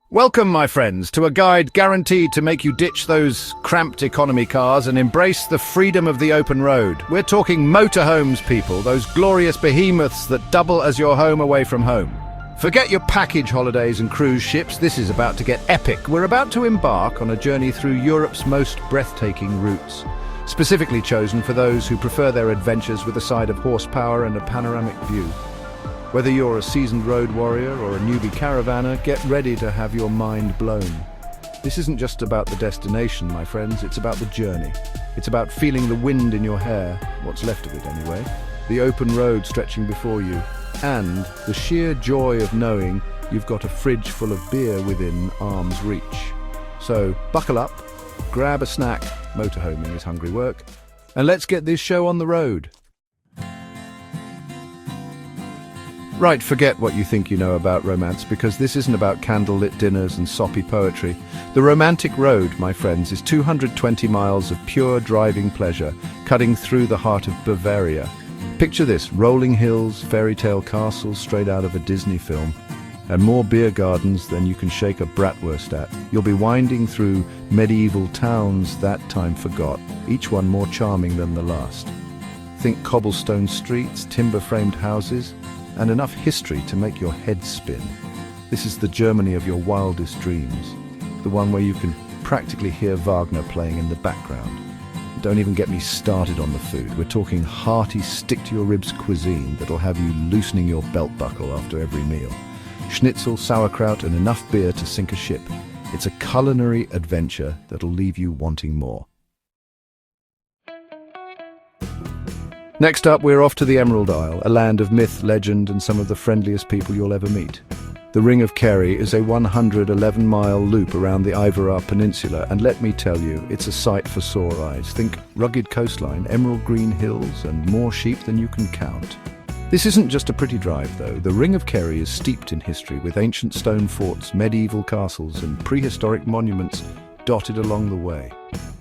Welcome, my friends, to a guide guaranteed to make you ditch those cramped economy cars and embrace the freedom of the open road. We're talking motorhomes, people, those glorious behemoths that double as your home away from home. Forget your package holidays and cruise ships, this is about to get epic. We're about to embark on a journey through Europe's most breathtaking routes, specifically chosen for those who prefer their adventures with a side of horsepower and a panoramic view. Whether you're a seasoned road warrior or a newbie caravaner, get ready to have your mind blown. This isn't just about the destination, my friends, it's about the journey. It's about feeling the wind in your hair, what's left of it anyway, the open road stretching before you, and the sheer joy of knowing you've got a fridge full of beer within arm's reach. So buckle up, grab a snack, motorhoming is hungry work, and let's get this show on the road. Right, forget what you think you know about romance, because this isn't about candlelit dinners and soppy poetry. The romantic road, my friends, is 220 miles of pure driving pleasure, cutting through the heart of Bavaria. Picture this, rolling hills, fairy tale castles straight out of a Disney film, and more beer gardens than you can shake a bratwurst at. You'll be winding through medieval towns that time forgot, each one more charming than the last. Think cobblestone streets, timber-framed houses, and enough history to make your head spin. This is the Germany of your wildest dreams, the one where you can practically hear Wagner playing in the background. Don't even get me started on the food. We're talking hearty, stick-to-your-ribs cuisine that'll have you loosening your belt buckle after every meal. Schnitzel, sauerkraut, and enough beer to sink a ship. It's a culinary adventure that'll leave you wanting more. Next up, we're off to the Emerald Isle, a land of myth, legend, and some of the friendliest people you'll ever meet. The Ring of Kerry is a 111-mile loop around the Iveragh Peninsula, and let me tell you, it's a sight for sore eyes. Think rugged coastline, emerald green hills, and more sheep than you can count. This isn't just a pretty drive, though. The Ring of Kerry is steeped in history, with ancient stone forts, medieval castles, and prehistoric monuments dotted along the way.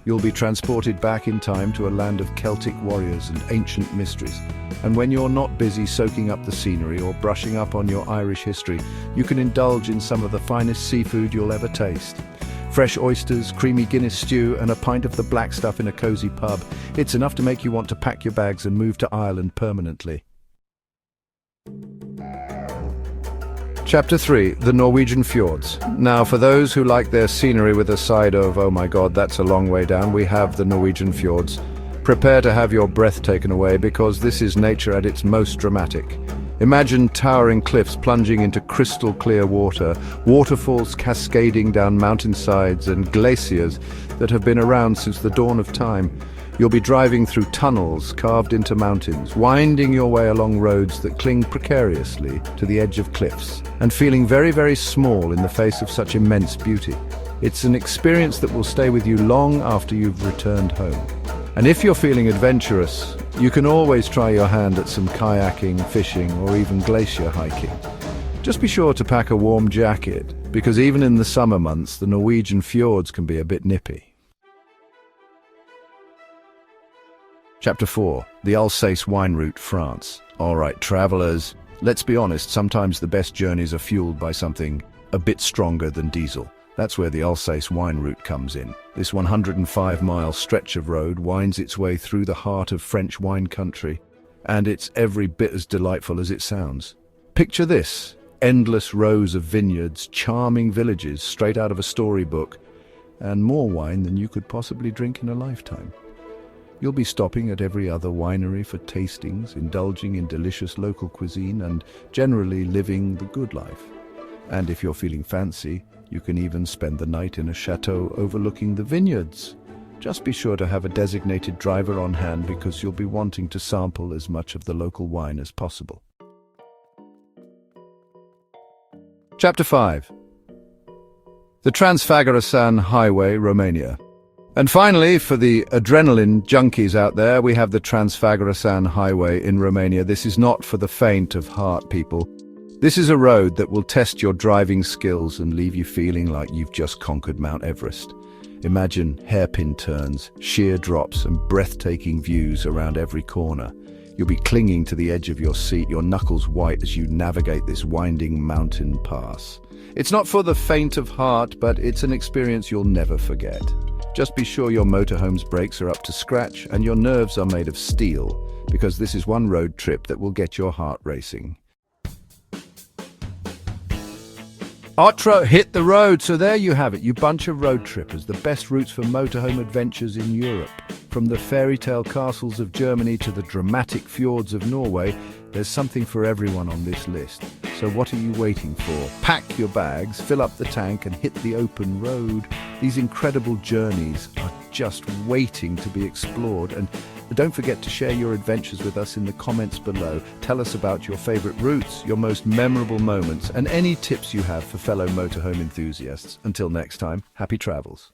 You'll be transported back in time to a land of Celtic warriors and ancient mysteries. And when you're not busy soaking up the scenery or brushing up on your Irish history, you can indulge in some of the finest seafood you'll ever taste. Fresh oysters, creamy Guinness stew, and a pint of the black stuff in a cozy pub. It's enough to make you want to pack your bags and move to Ireland permanently. Chapter 3, the Norwegian Fjords. Now, for those who like their scenery with a side of, oh my god, that's a long way down, we have the Norwegian Fjords. Prepare to have your breath taken away, because this is nature at its most dramatic. Imagine towering cliffs plunging into crystal clear water, waterfalls cascading down mountainsides, and glaciers that have been around since the dawn of time. You'll be driving through tunnels carved into mountains, winding your way along roads that cling precariously to the edge of cliffs, and feeling very, very small in the face of such immense beauty. It's an experience that will stay with you long after you've returned home. And if you're feeling adventurous, you can always try your hand at some kayaking, fishing, or even glacier hiking. Just be sure to pack a warm jacket, because even in the summer months, the Norwegian fjords can be a bit nippy. Chapter 4, the Alsace wine route, France. Alright, travelers, let's be honest, sometimes the best journeys are fueled by something a bit stronger than diesel. That's where the Alsace wine route comes in. This 105-mile stretch of road winds its way through the heart of French wine country, and it's every bit as delightful as it sounds. Picture this, endless rows of vineyards, charming villages straight out of a storybook, and more wine than you could possibly drink in a lifetime. You'll be stopping at every other winery for tastings, indulging in delicious local cuisine, and generally living the good life. And if you're feeling fancy, you can even spend the night in a chateau overlooking the vineyards. Just be sure to have a designated driver on hand, because you'll be wanting to sample as much of the local wine as possible. Chapter 5, the Transfagarasan Highway, Romania. And finally, for the adrenaline junkies out there, we have the Transfagarasan Highway in Romania. This is not for the faint of heart, people. This is a road that will test your driving skills and leave you feeling like you've just conquered Mount Everest. Imagine hairpin turns, sheer drops, and breathtaking views around every corner. You'll be clinging to the edge of your seat, your knuckles white as you navigate this winding mountain pass. It's not for the faint of heart, but it's an experience you'll never forget. Just be sure your motorhome's brakes are up to scratch and your nerves are made of steel, because this is one road trip that will get your heart racing. Otro, hit the road. So there you have it, you bunch of road trippers, the best routes for motorhome adventures in Europe. From the fairy tale castles of Germany to the dramatic fjords of Norway, there's something for everyone on this list. So what are you waiting for? Pack your bags, fill up the tank and hit the open road. These incredible journeys are just waiting to be explored. And don't forget to share your adventures with us in the comments below. Tell us about your favorite routes, your most memorable moments, and any tips you have for fellow motorhome enthusiasts. Until next time, happy travels.